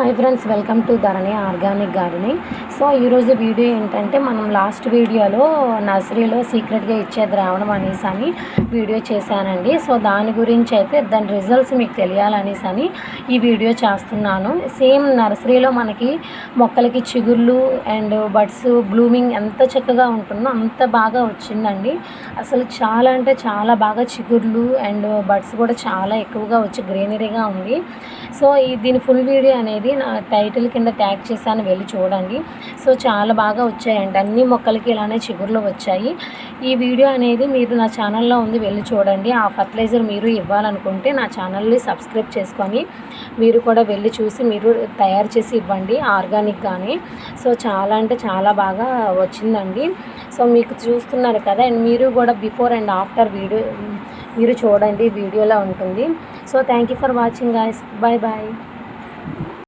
Hi friends, welcome to Dharani organic gardening. So ఈరోజు video ఏంటంటే, మనం లాస్ట్ వీడియోలో నర్సరీలో సీక్రెట్గా ఇచ్చే ద్రావణం అనేసి అని వీడియో చేశానండి. సో దాని గురించి అయితే దాని రిజల్ట్స్ మీకు తెలియాలనేసి అని ఈ వీడియో చేస్తున్నాను. సేమ్ నర్సరీలో మనకి మొక్కలకి చిగుర్లు అండ్ బడ్స్ బ్లూమింగ్ ఎంత చక్కగా ఉంటుందో అంత బాగా వచ్చిందండి. అసలు చాలా అంటే చాలా బాగా చిగుర్లు అండ్ బడ్స్ కూడా చాలా ఎక్కువగా వచ్చి గ్రీనరీగా ఉంది. సో దీని ఫుల్ వీడియో అనేది నా టైటిల్ కింద ట్యాగ్ చేశాను, వెళ్ళి చూడండి. సో చాలా బాగా వచ్చాయండి, అన్ని మొక్కలకి ఇలానే చిగుర్లు వచ్చాయి. ఈ వీడియో అనేది మీరు నా ఛానల్లో ఉంది, వెళ్ళి చూడండి. ఆ ఫర్టిలైజర్ మీరు ఇవ్వాలనుకుంటే నా ఛానల్ని సబ్స్క్రైబ్ చేసుకొని మీరు కూడా వెళ్ళి చూసి మీరు తయారు చేసి ఇవ్వండి ఆర్గానిక్గానే. సో చాలా అంటే చాలా బాగా వచ్చిందండి. సో మీకు చూస్తున్నారు కదా, అండ్ మీరు కూడా బిఫోర్ అండ్ ఆఫ్టర్ వీడియో మీరు చూడండి, వీడియోలో ఉంటుంది. So thank you for watching guys. Bye bye.